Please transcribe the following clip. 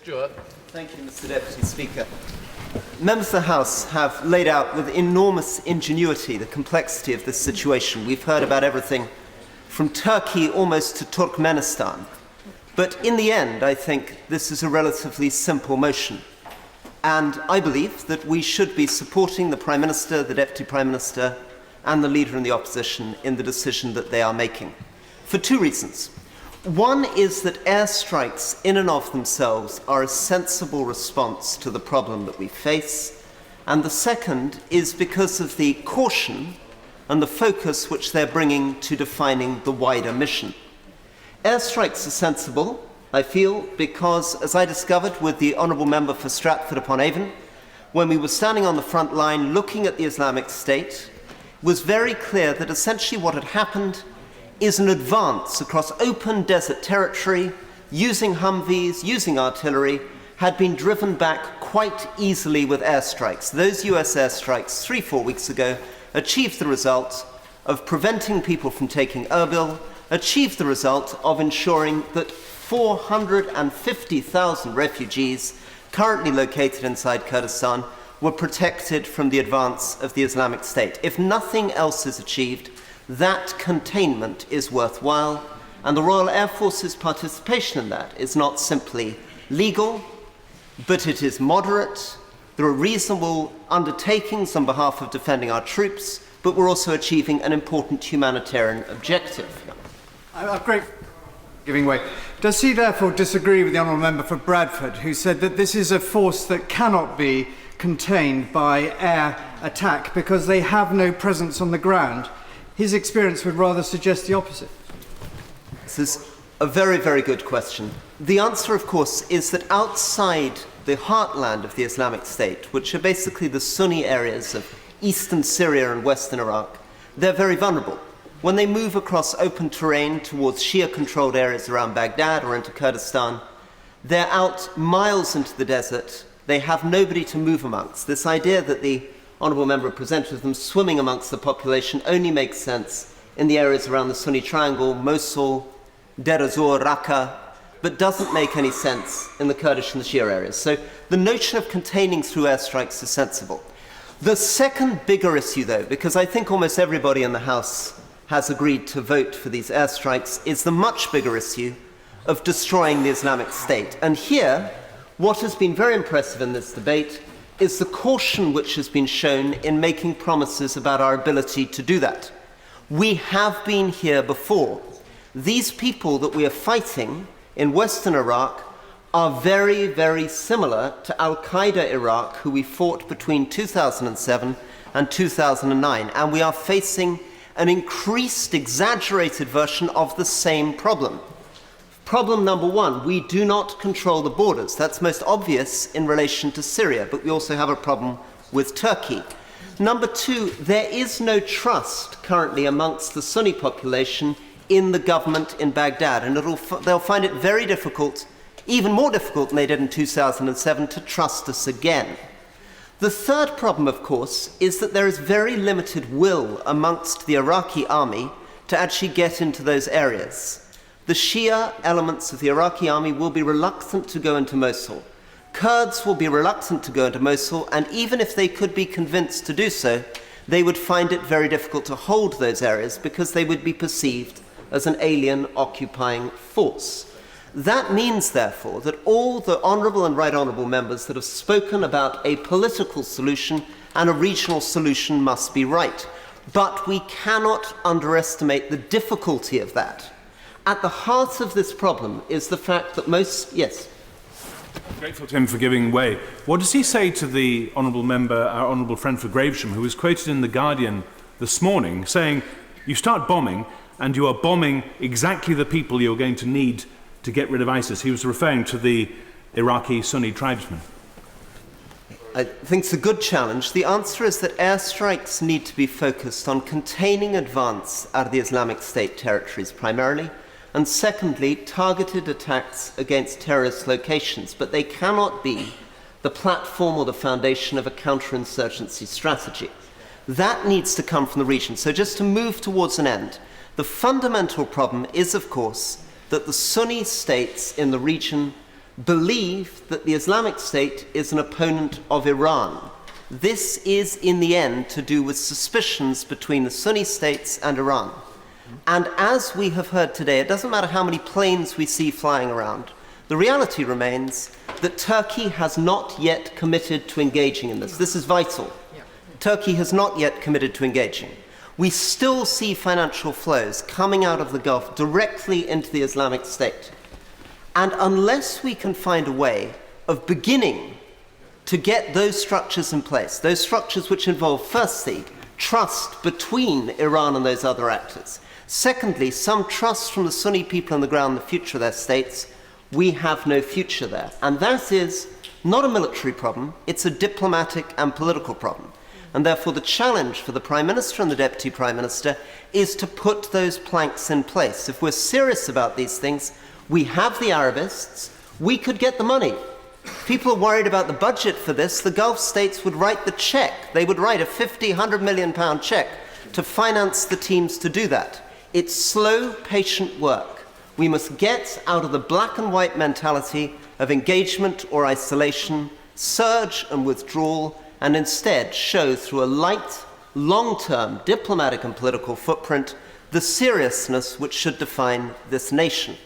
Stewart. Thank you, Mr. Deputy Speaker. Members of the House have laid out with enormous ingenuity the complexity of this situation. We've heard about everything from Turkey almost to Turkmenistan. But in the end, I think this is a relatively simple motion. And I believe that we should be supporting the Prime Minister, the Deputy Prime Minister, and the Leader in the Opposition in the decision that they are making, for two reasons. One is that airstrikes in and of themselves are a sensible response to the problem that we face, and the second is because of the caution and the focus which they're bringing to defining the wider mission. Airstrikes are sensible, I feel, because, as I discovered with the Honourable Member for Stratford-upon-Avon, when we were standing on the front line looking at the Islamic State, it was very clear that essentially what had happened is an advance across open desert territory, using Humvees, using artillery, had been driven back quite easily with airstrikes. Those US airstrikes 3-4 weeks ago achieved the result of preventing people from taking Erbil, achieved the result of ensuring that 450,000 refugees currently located inside Kurdistan were protected from the advance of the Islamic State. If nothing else is achieved, that containment is worthwhile, and the Royal Air Force's participation in that is not simply legal, but it is moderate. There are reasonable undertakings on behalf of defending our troops, but we're also achieving an important humanitarian objective. Great. Giving way. Does he therefore disagree with the Honourable Member for Bradford, who said that this is a force that cannot be contained by air attack because they have no presence on the ground? His experience would rather suggest the opposite. This is a very, very good question. The answer, of course, is that outside the heartland of the Islamic State, which are basically the Sunni areas of eastern Syria and western Iraq, they're very vulnerable. When they move across open terrain towards Shia-controlled areas around Baghdad or into Kurdistan, they're out miles into the desert. They have nobody to move amongst. This idea that the Honourable Member presented them swimming amongst the population only makes sense in the areas around the Sunni Triangle, Mosul, Deir ez-Zor, Raqqa, but doesn't make any sense in the Kurdish and the Shia areas. So the notion of containing through airstrikes is sensible. The second bigger issue, though, because I think almost everybody in the House has agreed to vote for these airstrikes, is the much bigger issue of destroying the Islamic State. And here, what has been very impressive in this debate is the caution which has been shown in making promises about our ability to do that. We have been here before. These people that we are fighting in Western Iraq are very, very similar to Al-Qaeda Iraq, who we fought between 2007 and 2009, and we are facing an increased, exaggerated version of the same problem. Problem number one, we do not control the borders. That's most obvious in relation to Syria, but we also have a problem with Turkey. Number two, there is no trust currently amongst the Sunni population in the government in Baghdad, and they'll find it very difficult, even more difficult than they did in 2007, to trust us again. The third problem, of course, is that there is very limited will amongst the Iraqi army to actually get into those areas. The Shia elements of the Iraqi army will be reluctant to go into Mosul. Kurds will be reluctant to go into Mosul, and even if they could be convinced to do so, they would find it very difficult to hold those areas because they would be perceived as an alien occupying force. That means, therefore, that all the honourable and right honourable members that have spoken about a political solution and a regional solution must be right. But we cannot underestimate the difficulty of that. At the heart of this problem is the fact that most... Yes? I'm grateful to him for giving way. What does he say to the honourable member, our honourable friend for Gravesham, who was quoted in The Guardian this morning, saying, you start bombing, and you are bombing exactly the people you're going to need to get rid of ISIS? He was referring to the Iraqi Sunni tribesmen. I think it's a good challenge. The answer is that airstrikes need to be focused on containing advance out of the Islamic State territories primarily, and secondly, targeted attacks against terrorist locations, but they cannot be the platform or the foundation of a counterinsurgency strategy. That needs to come from the region. So just to move towards an end, the fundamental problem is, of course, that the Sunni states in the region believe that the Islamic State is an opponent of Iran. This is, in the end, to do with suspicions between the Sunni states and Iran. And as we have heard today, it doesn't matter how many planes we see flying around, the reality remains that Turkey has not yet committed to engaging in this. This is vital. Turkey has not yet committed to engaging. We still see financial flows coming out of the Gulf directly into the Islamic State. And unless we can find a way of beginning to get those structures in place, those structures which involve, firstly, trust between Iran and those other actors, secondly, some trust from the Sunni people on the ground in the future of their states, we have no future there. And that is not a military problem, it's a diplomatic and political problem. And therefore the challenge for the Prime Minister and the Deputy Prime Minister is to put those planks in place. If we're serious about these things, we have the Arabists, we could get the money. People are worried about the budget for this. The Gulf states would write the check. They would write a 50, 100 million pound check to finance the teams to do that. It's slow, patient work. We must get out of the black and white mentality of engagement or isolation, surge and withdrawal, and instead show through a light, long-term diplomatic and political footprint the seriousness which should define this nation.